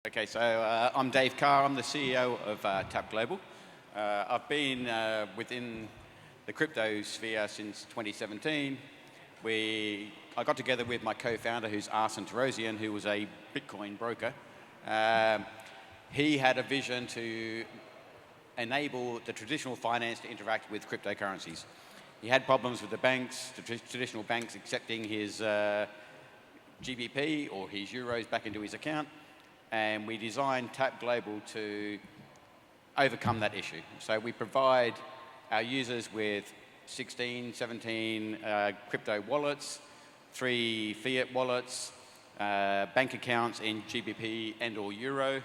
Okay, so I'm Dave Carr. I'm the CEO of Tap Global. I've been within the crypto sphere since 2017. I got together with my co-founder, who's Arsen Tarosian, who was a Bitcoin broker. He had a vision to enable the traditional finance to interact with cryptocurrencies. He had problems with the banks, the traditional banks accepting his GBP or his euros back into his account. And we designed Tap Global to overcome that issue. So we provide our users with 16, 17 crypto wallets, 3 fiat wallets, bank accounts in GBP and or Euro.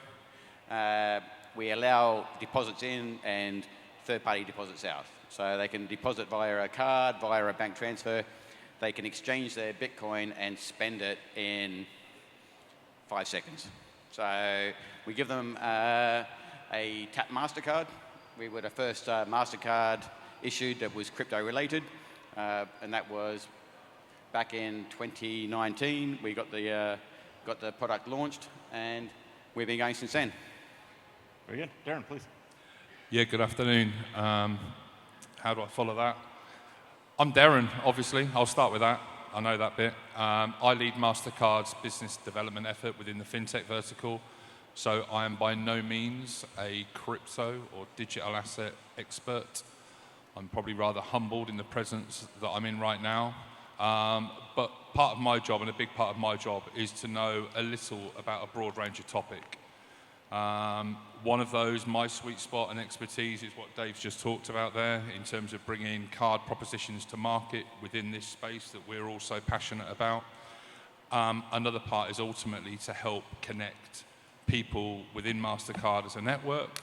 We allow deposits in and third-party deposits out. So they can deposit via a card, via a bank transfer. They can exchange their Bitcoin and spend it in 5 seconds. So we give them a Tap Mastercard. We were the first Mastercard issued that was crypto related, and that was back in 2019. We got the product launched, and we've been going since then. Very good. Derren, please. Yeah, good afternoon. How do I follow that? I'm Derren, obviously. I'll start with that. I know that bit. I lead Mastercard's business development effort within the fintech vertical. So I am by no means a crypto or digital asset expert. I'm probably rather humbled in the presence that I'm in right now. But part of my job, and a big part of my job, is to know a little about a broad range of topic. One of those, my sweet spot and expertise, is what Dave's just talked about there in terms of bringing card propositions to market within this space that we're all so passionate about. Another part is ultimately to help connect people within Mastercard as a network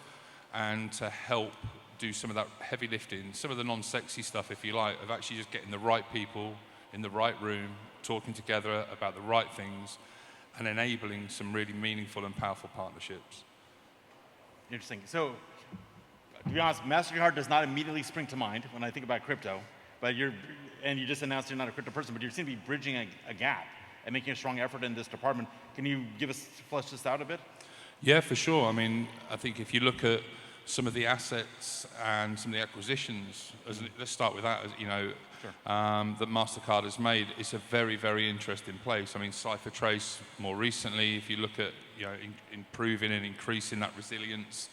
and to help do some of that heavy lifting, some of the non-sexy stuff, if you like, of actually just getting the right people in the right room, talking together about the right things, and enabling some really meaningful and powerful partnerships. Interesting. So, to be honest, MasterCard does not immediately spring to mind when I think about crypto, but you just announced you're not a crypto person, but you seem to be bridging a gap and making a strong effort in this department. Can you flesh this out a bit? Yeah, for sure. I mean, I think if you look at some of the assets and some of the acquisitions, let's start with that, Sure. That Mastercard has made, it's a very, very interesting place. I mean, CipherTrace more recently, if you look at improving and increasing that resilience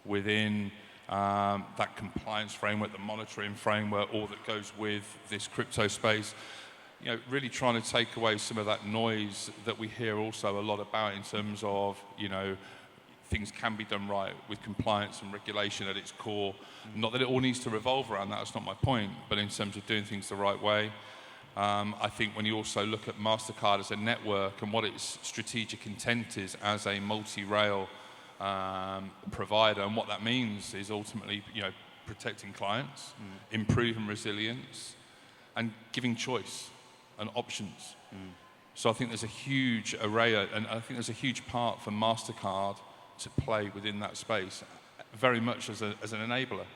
within that compliance framework, the monitoring framework, all that goes with this crypto space, really trying to take away some of that noise that we hear also a lot about in terms of, things can be done right with compliance and regulation at its core. Not that it all needs to revolve around that, that's not my point, but in terms of doing things the right way. I think when you also look at MasterCard as a network and what its strategic intent is as a multi-rail provider, and what that means is ultimately, protecting clients, improving resilience, and giving choice and options. So I think there's a huge array, and I think there's a huge part for MasterCard to play within that space, very much as an enabler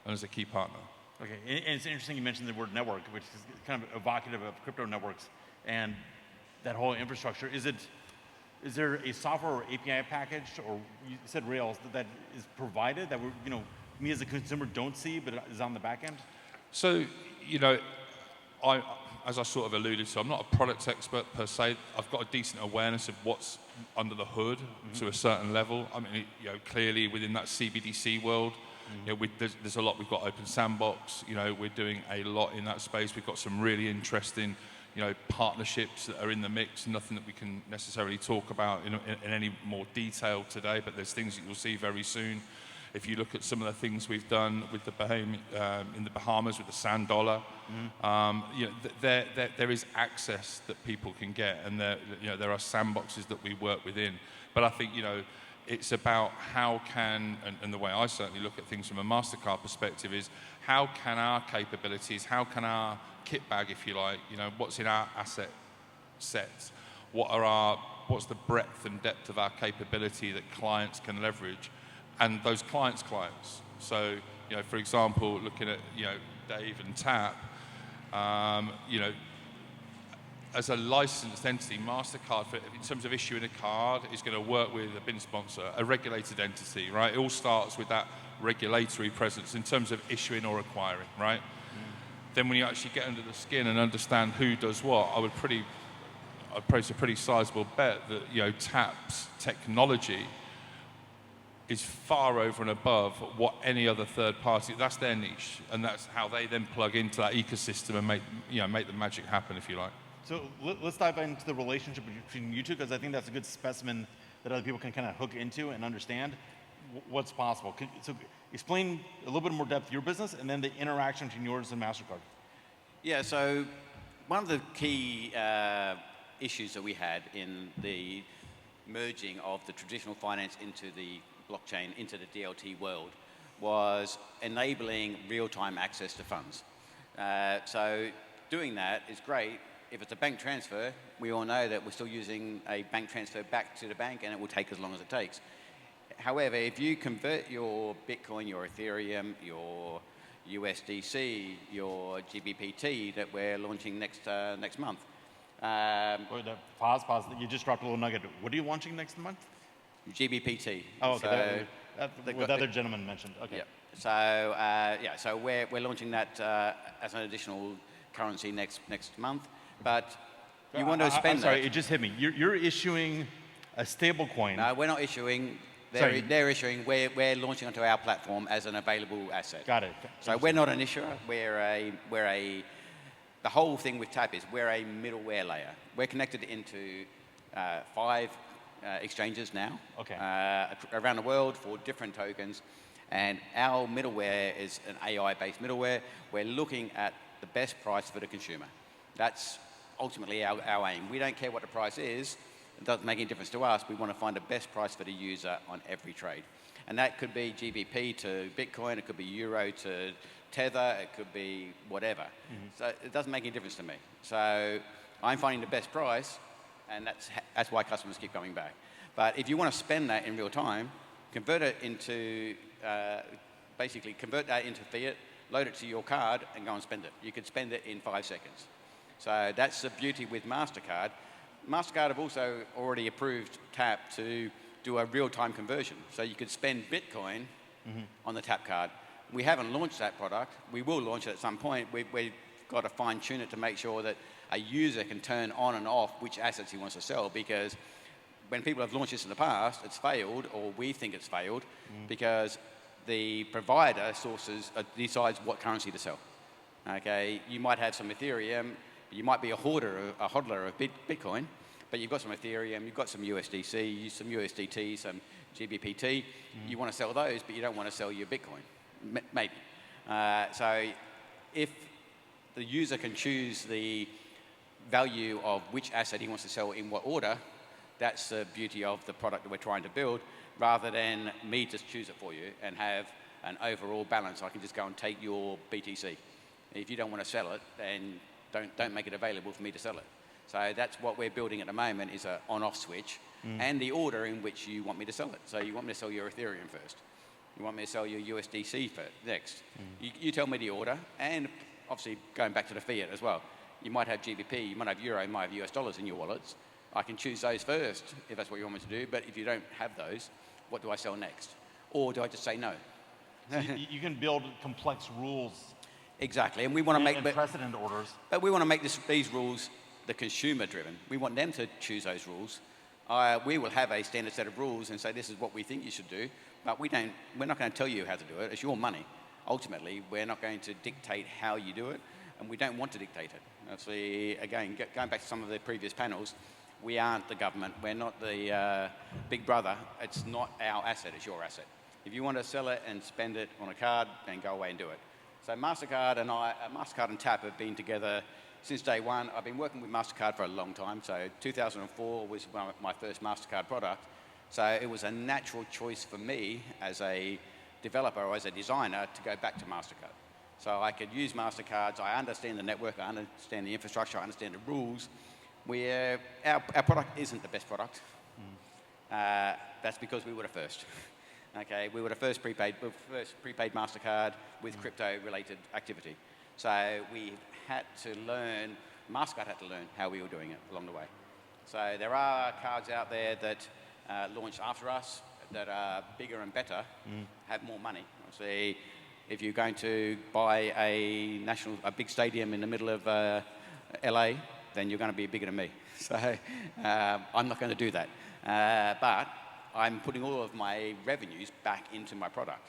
and as a key partner. Okay, and it's interesting you mentioned the word network, which is kind of evocative of crypto networks and that whole infrastructure. Is there a software or API package, or you said Rails, that is provided that me as a consumer don't see, but is on the back end? So, as I sort of alluded to, I'm not a product expert per se. I've got a decent awareness of what's under the hood to a certain level. I mean, clearly within that CBDC world, there's a lot. We've got Open Sandbox. We're doing a lot in that space. We've got some really interesting, partnerships that are in the mix. Nothing that we can necessarily talk about in any more detail today, but there's things that you'll see very soon. If you look at some of the things we've done with in the Bahamas with the sand dollar, there is access that people can get, and there are sandboxes that we work within. But I think it's about how can, and the way I certainly look at things from a Mastercard perspective is how can our capabilities, how can our kit bag, if you like, what's in our asset sets, what's the breadth and depth of our capability that clients can leverage. And those clients. So, for example, looking at, Dave and Tap, as a licensed entity, Mastercard, in terms of issuing a card, is going to work with a BIN sponsor, a regulated entity, right? It all starts with that regulatory presence in terms of issuing or acquiring, right? Then when you actually get under the skin and understand who does what, I'd place a pretty sizable bet that, you know, TAP's technology is far over and above what any other third party, that's their niche, and that's how they then plug into that ecosystem and make the magic happen, if you like. So let's dive into the relationship between you two, because I think that's a good specimen that other people can kind of hook into and understand what's possible. So explain a little bit more depth your business, and then the interaction between yours and MasterCard. Yeah, so one of the key issues that we had in the merging of the traditional finance into the blockchain, into the DLT world, was enabling real-time access to funds. So doing that is great. If it's a bank transfer, we all know that we're still using a bank transfer back to the bank, and it will take as long as it takes. However, if you convert your Bitcoin, your Ethereum, your USDC, your GBPT that we're launching next month. Pause. You just dropped a little nugget. What are you launching next month? GBPT. Oh, okay. What the other gentleman mentioned. Okay. Yeah. So we're launching that as an additional currency next month. But you want to spend I'm sorry, it just hit me. You're issuing a stable coin. No, we're not issuing. They're issuing. We're launching onto our platform as an available asset. Got it. So we're not an issuer. The whole thing with TAP is we're a middleware layer. We're connected into 5 exchanges now. Okay. Around the world for different tokens. And our middleware is an AI-based middleware. We're looking at the best price for the consumer. That's ultimately our aim. We don't care what the price is. It doesn't make any difference to us. We want to find the best price for the user on every trade. And that could be GBP to Bitcoin. It could be Euro to Tether. It could be whatever. So it doesn't make any difference to me. So I'm finding the best price, and that's why customers keep coming back. But if you want to spend that in real time, convert it into, convert that into fiat, load it to your card, and go and spend it. You could spend it in 5 seconds. So that's the beauty with MasterCard. MasterCard have also already approved TAP to do a real-time conversion. So you could spend Bitcoin on the TAP card. We haven't launched that product. We will launch it at some point. We've got to fine-tune it to make sure that a user can turn on and off which assets he wants to sell, because when people have launched this in the past, it's failed, or we think it's failed, because the provider decides what currency to sell. Okay, you might have some Ethereum, you might be a hodler of Bitcoin, but you've got some Ethereum, you've got some USDC, some USDT, some GBPT. You want to sell those, but you don't want to sell your Bitcoin, maybe. So if the user can choose the value of which asset he wants to sell in what order, that's the beauty of the product that we're trying to build, rather than me just choose it for you and have an overall balance. I can just go and take your BTC. If you don't want to sell it, then don't make it available for me to sell it. So that's what we're building at the moment, is an on-off switch, and the order in which you want me to sell it. So you want me to sell your Ethereum first. You want me to sell your USDC next. You tell me the order, and obviously going back to the fiat as well. You might have GBP, you might have Euro, you might have US dollars in your wallets. I can choose those first if that's what you want me to do, but if you don't have those, what do I sell next? Or do I just say no? So you can build complex rules. Exactly, and we want to make precedent orders. But we want to make these rules the consumer-driven. We want them to choose those rules. We will have a standard set of rules and say this is what we think you should do, but we're not going to tell you how to do it. It's your money. Ultimately, we're not going to dictate how you do it, and we don't want to dictate it. Actually, again, going back to some of the previous panels, we aren't the government. We're not the big brother. It's not our asset. It's your asset. If you want to sell it and spend it on a card, then go away and do it. So Mastercard and TAP have been together since day one. I've been working with Mastercard for a long time. So 2004 was my first Mastercard product. So it was a natural choice for me as a developer or as a designer to go back to Mastercard. So I could use Mastercards. I understand the network. I understand the infrastructure. I understand the rules. Our product isn't the best product. That's because we were the first. Okay, we were the first prepaid Mastercard with crypto-related activity. So we had to learn Mastercard had to learn how we were doing it along the way. So there are cards out there that launched after us that are bigger and better, have more money. Obviously, if you're going to buy a big stadium in the middle of LA, then you're going to be bigger than me. So I'm not going to do that. But I'm putting all of my revenues back into my product.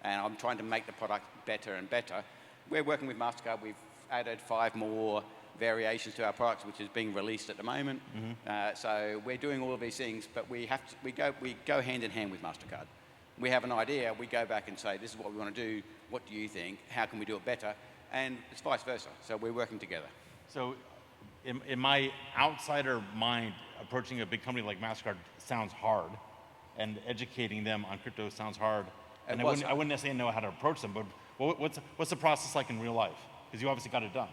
And I'm trying to make the product better and better. We're working with Mastercard. We've added 5 more variations to our products, which is being released at the moment. So we're doing all of these things, but we go hand in hand with Mastercard. We have an idea, we go back and say, this is what we want to do, what do you think, how can we do it better? And it's vice versa, so we're working together. So in my outsider mind, approaching a big company like Mastercard sounds hard, and educating them on crypto sounds hard. And I wouldn't necessarily know how to approach them, but what's the process like in real life? Because you obviously got it done.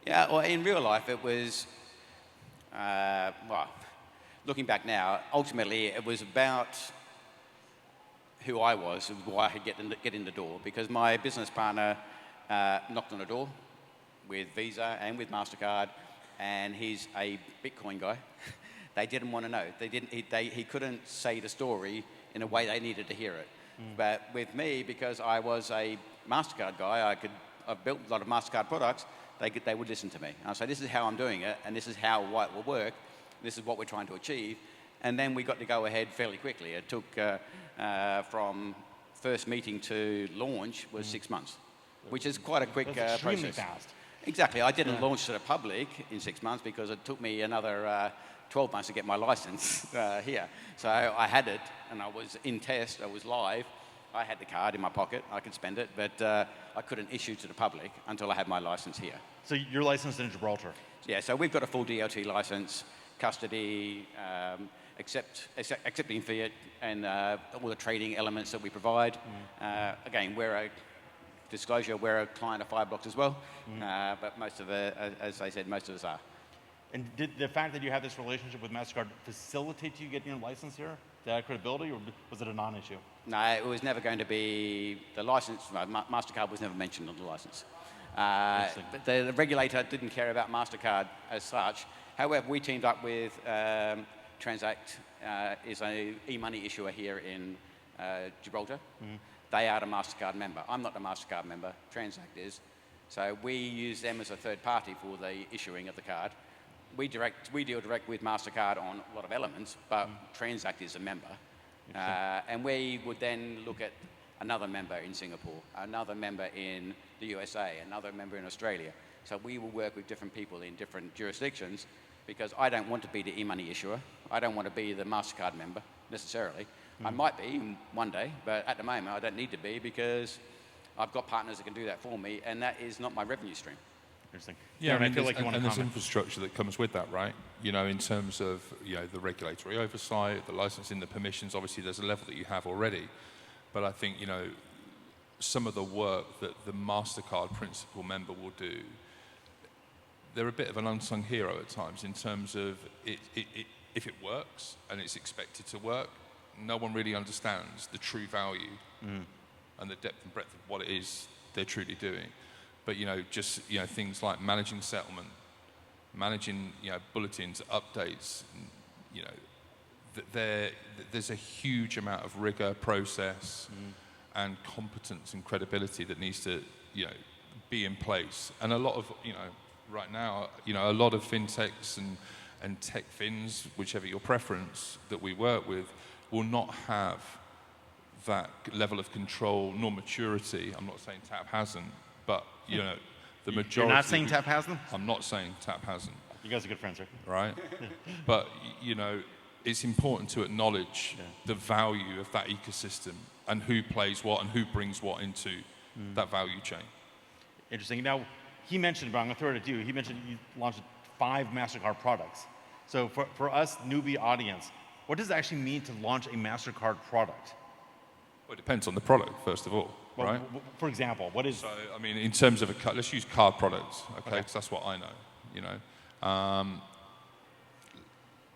Yeah, well, in real life, it was, looking back now, ultimately it was about who I was and why I could get in the door. Because my business partner knocked on the door with Visa and with Mastercard, and he's a Bitcoin guy. They didn't want to know. He couldn't say the story in a way they needed to hear it. But with me, because I was a Mastercard guy, I've built a lot of Mastercard products. They would listen to me. And I'd say, this is how I'm doing it, and this is how it will work. This is what we're trying to achieve. And then we got to go ahead fairly quickly. It took from first meeting to launch was 6 months, which is quite a quick process. Extremely process. Fast. Exactly. I didn't launch to the public in 6 months because it took me another 12 months to get my license here. So I had it, and I was in test. I was live. I had the card in my pocket. I could spend it, but I couldn't issue to the public until I had my license here. So you're licensed in Gibraltar? Yeah, so we've got a full DLT license, custody, accepting fiat, and all the trading elements that we provide. Again, we're a client of Fireblocks as well, but most of as I said, most of us are. And did the fact that you have this relationship with Mastercard facilitate you getting your license here? Did that have credibility, or was it a non-issue? No, it was never going to be the license. No, Mastercard was never mentioned on the license. But the regulator didn't care about Mastercard as such. However, we teamed up with Transact, is an e-money issuer here in Gibraltar. They are the Mastercard member. I'm not the Mastercard member. Transact is. So we use them as a third party for the issuing of the card. We deal direct with Mastercard on a lot of elements, but Transact is a member. And we would then look at another member in Singapore, another member in the USA, another member in Australia. So we will work with different people in different jurisdictions, because I don't want to be the e-money issuer. I don't want to be the Mastercard member necessarily. I might be one day, but at the moment I don't need to be, because I've got partners that can do that for me, and that is not my revenue stream. Interesting. Yeah, I feel like you want to there's comment. infrastructure that comes with that, right? You know, in terms of the regulatory oversight, the licensing, the permissions. Obviously, there's a level that you have already, but I think some of the work that the Mastercard principal member will do, they're a bit of an unsung hero at times in terms of if it works and it's expected to work, no one really understands the true value and the depth and breadth of what it is they're truly doing. But things like managing settlement, managing bulletins, updates, there's a huge amount of rigor, process, and competence and credibility that needs to be in place. And a lot of right now a lot of fintechs and tech fins, whichever your preference, that we work with, will not have that level of control nor maturity. I'm not saying TAP hasn't, but the majority. You're not saying TAP has them? I'm not saying TAP hasn't. You guys are good friends, right? Right? But it's important to acknowledge the value of that ecosystem and who plays what and who brings what into that value chain. Interesting. Now, he mentioned, but I'm going to throw it at you. He mentioned you launched 5 Mastercard products. So for us newbie audience, what does it actually mean to launch a Mastercard product? Well, it depends on the product, first of all, right? For example, what is... So, I mean, in terms of let's use card products, okay? Because that's what I know,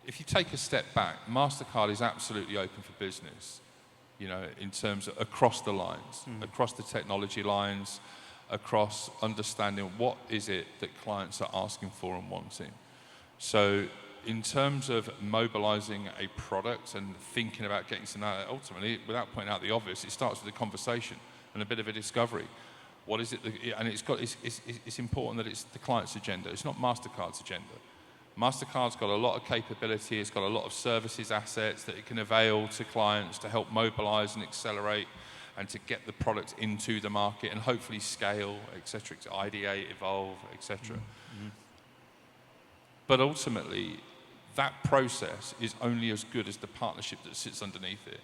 If you take a step back, Mastercard is absolutely open for business, in terms of across the lines, across the technology lines, across understanding what is it that clients are asking for and wanting. So in terms of mobilizing a product and thinking about getting to know it, ultimately, without pointing out the obvious, it starts with a conversation and a bit of a discovery. What is it that, and it's important that it's the client's agenda. It's not Mastercard's agenda. Mastercard's got a lot of capability. It's got a lot of services assets that it can avail to clients to help mobilize and accelerate and to get the product into the market and hopefully scale, et cetera, ideate, evolve, et cetera. Mm-hmm. But ultimately, that process is only as good as the partnership that sits underneath it.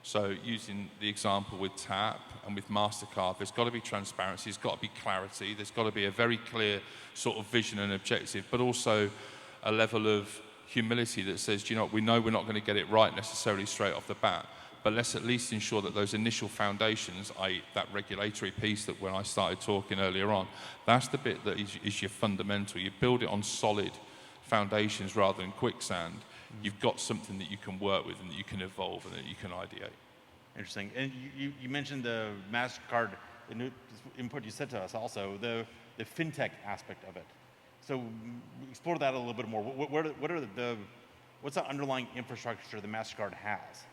So using the example with TAP and with Mastercard, there's got to be transparency, there's got to be clarity, there's got to be a very clear sort of vision and objective, but also a level of humility that says, do you know what, we know we're not going to get it right necessarily straight off the bat, but let's at least ensure that those initial foundations, i.e. that regulatory piece that when I started talking earlier on, that's the bit that is your fundamental. You build it on solid foundations rather than quicksand. You've got something that you can work with and that you can evolve and that you can ideate. Interesting. And you mentioned the MasterCard input you said to us also, the fintech aspect of it. So explore that a little bit more. What's the underlying infrastructure the MasterCard has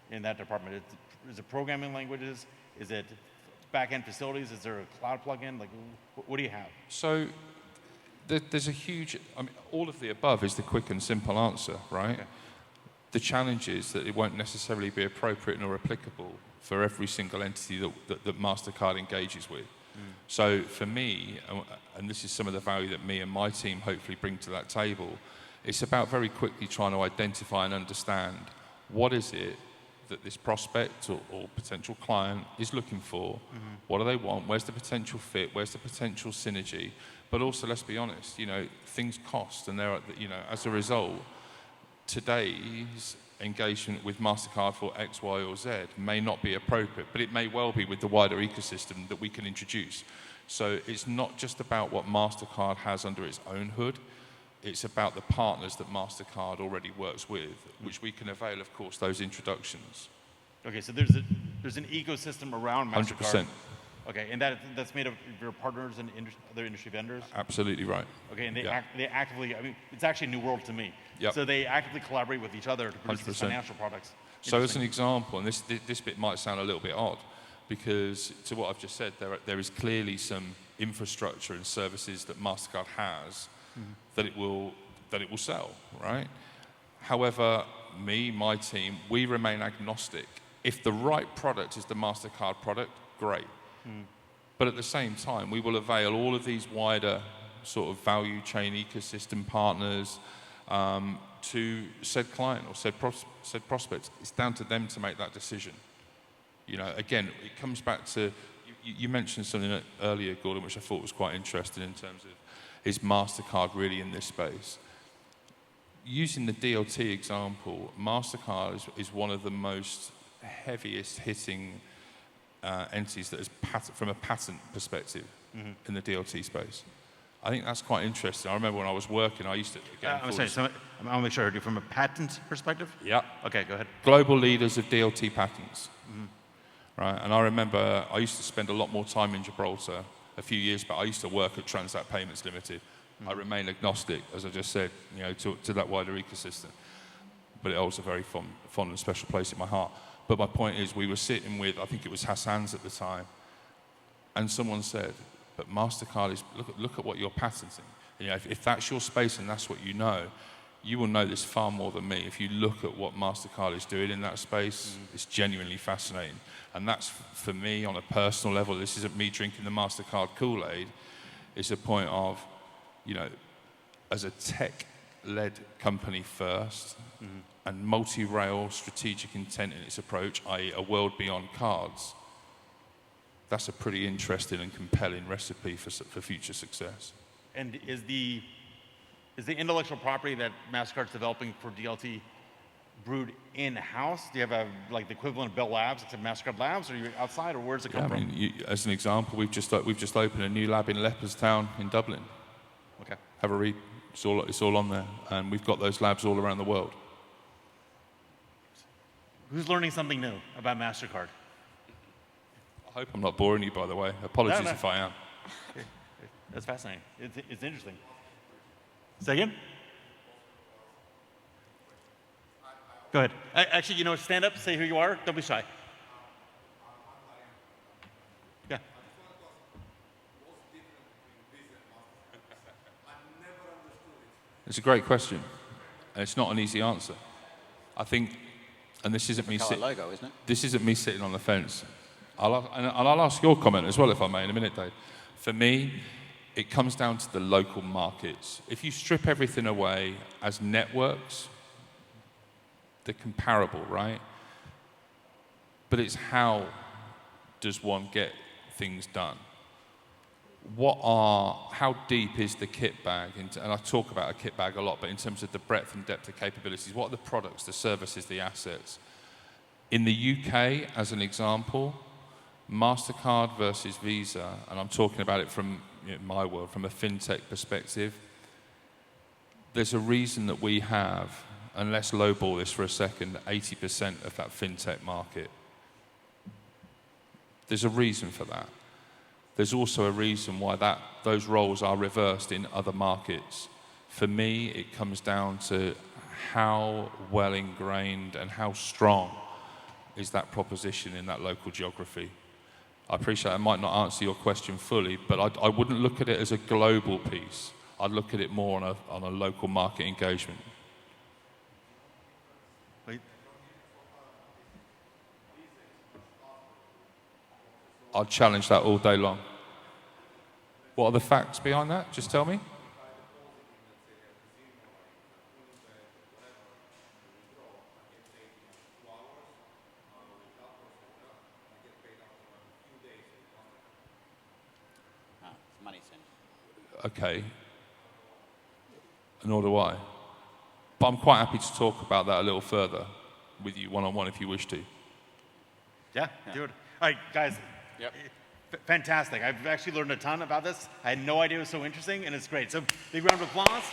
in that department? Is it programming languages? Is it back-end facilities? Is there a cloud plugin? Like, what do you have? So there's a huge, all of the above is the quick and simple answer, right? Okay. The challenge is that it won't necessarily be appropriate nor applicable for every single entity that MasterCard engages with. So for me, and this is some of the value that me and my team hopefully bring to that table, it's about very quickly trying to identify and understand what is it that this prospect or potential client is looking for, what do they want, where's the potential fit, where's the potential synergy, but also, let's be honest, things cost, and as a result, today's engagement with Mastercard for X, Y, or Z may not be appropriate, but it may well be with the wider ecosystem that we can introduce. So it's not just about what Mastercard has under its own hood, it's about the partners that Mastercard already works with, which we can avail, of course, those introductions. Okay, so there's an ecosystem around Mastercard. 100%. Okay, and that's made of your partners and other industry vendors? Absolutely right. Okay, and they actively, it's actually a new world to me. Yep. So they actively collaborate with each other to produce 100%. these financial products. So as an example, and this bit might sound a little bit odd, because to what I've just said, there is clearly some infrastructure and services that Mastercard has that it will sell, right? However, my team, we remain agnostic. If the right product is the Mastercard product, great. But at the same time, we will avail all of these wider sort of value chain ecosystem partners to said client or said prospects. It's down to them to make that decision. Again, it comes back to, you mentioned something earlier, Gordon, which I thought was quite interesting in terms of, is MasterCard really in this space? Using the DLT example, MasterCard is one of the most heaviest hitting entities that is from a patent perspective in the DLT space. I think that's quite interesting. I remember when I was working, I used to... I'm sorry, I want to make sure I heard you. From a patent perspective? Yeah. Okay, go ahead. Global leaders of DLT patents. Right, and I remember I used to spend a lot more time in Gibraltar a few years back. I used to work at Transact Payments Limited. I remain agnostic, as I just said, to that wider ecosystem. But it holds a very fond and special place in my heart. But my point is, we were sitting with, I think it was Hassan's at the time, and someone said, but Mastercard is, look at what you're patenting. If that's your space and that's what you will know this far more than me. If you look at what Mastercard is doing in that space, it's genuinely fascinating. And that's, for me, on a personal level, this isn't me drinking the Mastercard Kool-Aid. It's a point of, as a tech-led company first, and multi-rail strategic intent in its approach, i.e. a world beyond cards, that's a pretty interesting and compelling recipe for future success. And is the intellectual property that Mastercard's developing for DLT brewed in-house? Do you have the equivalent of Bell Labs, except Mastercard Labs, or are you outside, or where's it come from? As an example, we've just opened a new lab in Leopardstown in Dublin. Okay. Have a read. It's all on there, and we've got those labs all around the world. Who's learning something new about Mastercard? I hope I'm not boring you, by the way. Apologies if I am. That's fascinating. It's interesting. Say again? Go ahead. Actually, stand up, say who you are. Don't be shy. Yeah. It's a great question, and it's not an easy answer. I think, and this isn't me logo, isn't it? This isn't me sitting on the fence. I'll ask your comment as well, if I may, in a minute, Dave. For me, it comes down to the local markets. If you strip everything away as networks, they're comparable, right? But it's how does one get things done? How deep is the kit bag? And I talk about a kit bag a lot, but in terms of the breadth and depth of capabilities, what are the products, the services, the assets? In the UK, as an example, Mastercard versus Visa, and I'm talking about it from my world, from a fintech perspective, there's a reason that we have, and let's lowball this for a second, 80% of that fintech market. There's a reason for that. There's also a reason why those roles are reversed in other markets. For me, it comes down to how well ingrained and how strong is that proposition in that local geography. I appreciate I might not answer your question fully, but I wouldn't look at it as a global piece. I'd look at it more on a local market engagement. Wait. I'd challenge that all day long. What are the facts behind that? Just tell me. Money sent. Okay. Nor do I. But I'm quite happy to talk about that a little further with you one-on-one if you wish to. Yeah, do it. All right, guys. Yep. Fantastic. I've actually learned a ton about this. I had no idea it was so interesting, and it's great. So big round of applause.